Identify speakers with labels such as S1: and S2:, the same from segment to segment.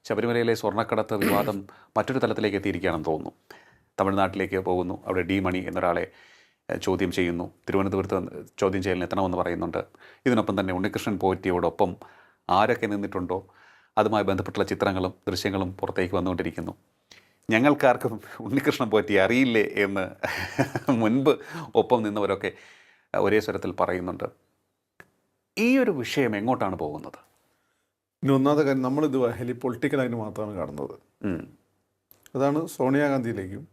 S1: ശബരിമലയിലെ സ്വർണ്ണക്കടത്ത് വിവാദം മറ്റൊരു തലത്തിലേക്ക് എത്തിയിരിക്കുകയാണെന്ന് തോന്നുന്നു. തമിഴ്നാട്ടിലേക്ക് പോകുന്നു, അവിടെ ഡി മണി എന്നൊരാളെ ചോദ്യം ചെയ്യുന്നു. തിരുവനന്തപുരത്ത് ചോദ്യം ചെയ്യലിന് എത്തണമെന്ന് പറയുന്നുണ്ട്. ഇതിനൊപ്പം തന്നെ ഉണ്ണികൃഷ്ണൻ പോറ്റിയോടൊപ്പം ആരൊക്കെ നിന്നിട്ടുണ്ടോ അതുമായി ബന്ധപ്പെട്ടുള്ള ചിത്രങ്ങളും ദൃശ്യങ്ങളും പുറത്തേക്ക് വന്നുകൊണ്ടിരിക്കുന്നു. ഞങ്ങൾക്കാർക്കും ഉണ്ണികൃഷ്ണൻ പോറ്റി അറിയില്ലേ എന്ന് മുൻപ് ഒപ്പം നിന്നവരൊക്കെ ഒരേ സ്വരത്തിൽ പറയുന്നുണ്ട്. ഈ ഒരു വിഷയം എങ്ങോട്ടാണ് പോകുന്നത്?
S2: ഇനി ഒന്നാമത്തെ കാര്യം, നമ്മളിത് ഹെലി പൊളിറ്റിക്കലായിട്ട് മാത്രമാണ് കാണുന്നത്. അതാണ് സോണിയാഗാന്ധിയിലേക്കും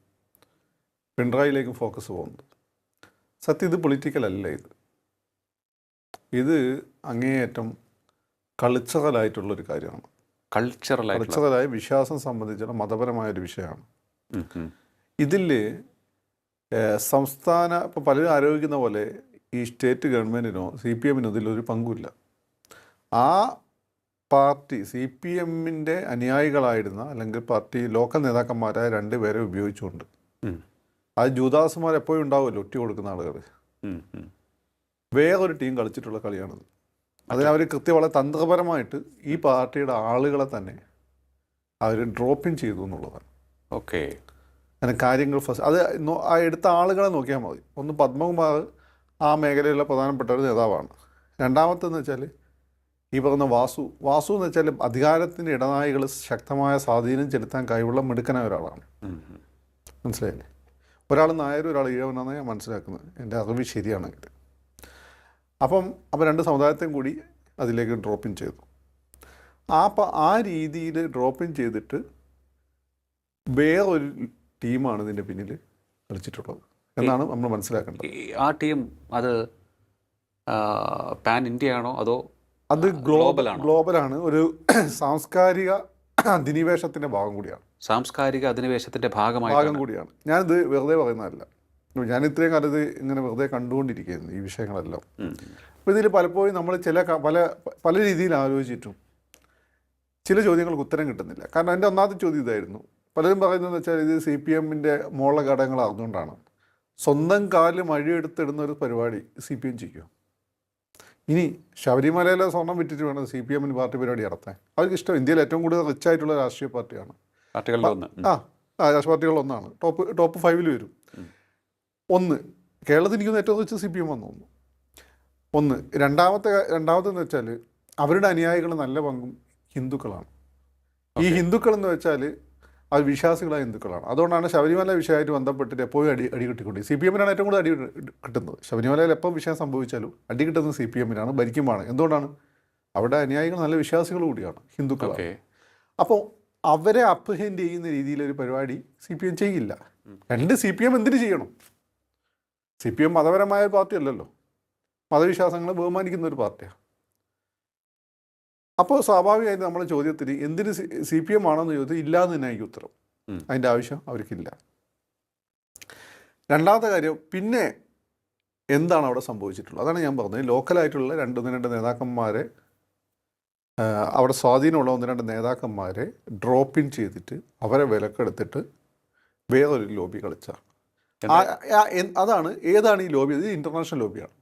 S2: പിണറായിലേക്കും ഫോക്കസ് പോകുന്നത്. സത്യം ഇത് പൊളിറ്റിക്കലല്ല. ഇത് അങ്ങേയറ്റം കൾച്ചറലായിട്ടുള്ളൊരു കാര്യമാണ്. കൾച്ചറലായ വിശ്വാസം സംബന്ധിച്ചുള്ള മതപരമായൊരു വിഷയമാണ്. ഇതിൽ സംസ്ഥാന ഇപ്പോൾ പലരും ആരോപിക്കുന്ന പോലെ ഈ സ്റ്റേറ്റ് ഗവൺമെൻറ്റിനോ CPM-നോ ഇതിലൊരു പങ്കുമില്ല. ആ പാർട്ടി CPM-ൻ്റെ അനുയായികളായിരുന്ന അല്ലെങ്കിൽ പാർട്ടി ലോക്കൽ നേതാക്കന്മാരായ 2 പേരെ ഉപയോഗിച്ചുകൊണ്ട്, അത് ജൂദാസുമാർ എപ്പോഴും ഉണ്ടാവുമല്ലോ ഒറ്റ കൊടുക്കുന്ന ആളുകൾ, വേറൊരു ടീം കളിച്ചിട്ടുള്ള കളിയാണത്. അതിനവർ വളരെ തന്ത്രപരമായിട്ട് ഈ പാർട്ടിയുടെ ആളുകളെ തന്നെ അവർ ഡ്രോപ്പിൻ ചെയ്തു എന്നുള്ളതാണ്.
S1: ഓക്കെ,
S2: അങ്ങനെ കാര്യങ്ങൾ അത് ആ എടുത്ത ആളുകളെ നോക്കിയാൽ മതി. ഒന്ന് പത്മകുമാർ ആ മേഖലയിലുള്ള പ്രധാനപ്പെട്ട ഒരു നേതാവാണ്. രണ്ടാമത്തെന്ന് വെച്ചാൽ ഈ പറഞ്ഞ വാസു എന്ന് വെച്ചാൽ അധികാരത്തിൻ്റെ ഇടനാഴികൾ ശക്തമായ സ്വാധീനം ചെലുത്താൻ കഴിവുള്ള മിടുക്കനായ ഒരാളാണ്. മനസ്സിലായില്ലേ? ഒരാൾ നായരും ഒരാൾ ഈഴവനാണെന്ന് ഞാൻ മനസ്സിലാക്കുന്നത്, എൻ്റെ അറിവ് ശരിയാണെങ്കിൽ. അപ്പം 2 സമുദായത്തെയും കൂടി അതിലേക്ക് ഡ്രോപ്പിൻ ചെയ്തു. ആ രീതിയിൽ ഡ്രോപ്പിൻ ചെയ്തിട്ട് വേറൊരു ടീമാണ് ഇതിൻ്റെ പിന്നിൽ കളിച്ചിട്ടുള്ളത് എന്നാണ് നമ്മൾ മനസ്സിലാക്കേണ്ടത്.
S1: ആ ടീം അത് പാൻ ഇന്ത്യ ആണോ അതോ
S2: അത് ഗ്ലോബലാണ്? ഒരു സാംസ്കാരിക അധിനിവേശത്തിൻ്റെ ഭാഗം കൂടിയാണ്.
S1: സാംസ്കാരിക അധിനിവേശത്തിൻ്റെ ഭാഗം
S2: കൂടിയാണ്. ഞാനിത് വെറുതെ പറയുന്നതല്ല. ഞാൻ ഇത്രയും കാലത്ത് ഇങ്ങനെ വെറുതെ കണ്ടുകൊണ്ടിരിക്കുകയായിരുന്നു ഈ വിഷയങ്ങളെല്ലാം. അപ്പോൾ ഇതിൽ പലപ്പോഴും നമ്മൾ പല രീതിയിൽ ആലോചിച്ചിട്ടും ചില ചോദ്യങ്ങൾക്ക് ഉത്തരം കിട്ടുന്നില്ല. കാരണം എൻ്റെ ഒന്നാമത്തെ ചോദ്യം ഇതായിരുന്നു. പലരും പറയുന്നതെന്ന് വെച്ചാൽ ഇത് CPM-ൻ്റെ മോള ഘടകങ്ങൾ അറിഞ്ഞുകൊണ്ടാണ്. സ്വന്തം കാലിൽ മഴയെടുത്തിടുന്ന ഒരു പരിപാടി CPM ചെയ്യും. ഇനി ശബരിമലയിലെ സ്വർണം വിറ്റിട്ട് വേണം CPM-ന് പാർട്ടി പരിപാടി നടത്താൻ. അവർക്ക് ഇഷ്ടം. ഇന്ത്യയിൽ ഏറ്റവും കൂടുതൽ റിച്ച് ആയിട്ടുള്ള രാഷ്ട്രീയ പാർട്ടിയാണ്. രാഷ്ട്രീയ പാർട്ടികളൊന്നാണ്. ടോപ്പ് 5 വരും. കേരളത്തിൽ എനിക്കൊന്ന് ഏറ്റവും റിച്ച് CPM വന്നു തോന്നുന്നു. രണ്ടാമത്തെന്ന് വെച്ചാൽ അവരുടെ അനുയായികൾ നല്ല പങ്കും ഹിന്ദുക്കളാണ്. ഈ ഹിന്ദുക്കളെന്ന് വെച്ചാൽ അത് വിശ്വാസികളായ ഹിന്ദുക്കളാണ്. അതുകൊണ്ടാണ് ശബരിമല വിഷയമായിട്ട് ബന്ധപ്പെട്ടിട്ട് എപ്പോഴും അടി കിട്ടിക്കൊണ്ട് CPM-നാണ് ഏറ്റവും കൂടുതൽ അടി കിട്ടുന്നത്. ശബരിമലയിൽ എപ്പോൾ വിഷയം സംഭവിച്ചാലും അടി കിട്ടുന്നത് CPM-നാണ്, ഭരിക്കുമാണ്. എന്തുകൊണ്ടാണ്? അവിടെ അനുയായികൾ നല്ല വിശ്വാസികൾ കൂടിയാണ്, ഹിന്ദുക്കളാണ്. അപ്പോൾ അവരെ അപ്രിഹെൻഡ് ചെയ്യുന്ന രീതിയിലൊരു പരിപാടി CPM ചെയ്യില്ല. CPM എന്തിനു ചെയ്യണം? CPM മതപരമായ ഒരു പാർട്ടി അല്ലല്ലോ, മതവിശ്വാസങ്ങളെ ബഹുമാനിക്കുന്ന ഒരു പാർട്ടിയാണ്. അപ്പോൾ സ്വാഭാവികമായിട്ട് നമ്മളെ ചോദ്യത്തിന് എന്തിന് CPM ആണെന്ന് ചോദിച്ചാൽ ഇല്ല എന്ന് തന്നെ എനിക്ക് ഉത്തരം. അതിൻ്റെ ആവശ്യം അവർക്കില്ല. രണ്ടാമത്തെ കാര്യം, പിന്നെ എന്താണ് അവിടെ സംഭവിച്ചിട്ടുള്ളത്? അതാണ് ഞാൻ പറഞ്ഞത്. ലോക്കലായിട്ടുള്ള 1-2 നേതാക്കന്മാരെ, അവിടെ സ്വാധീനമുള്ള 1-2 നേതാക്കന്മാരെ ഡ്രോപ്പിൻ ചെയ്തിട്ട് അവരെ വിലക്കെടുത്തിട്ട് വേറൊരു ലോബി കളിച്ച അതാണ്. ഏതാണ് ഈ ലോബി? ഇത് ഇൻ്റർനാഷണൽ ലോബിയാണ്.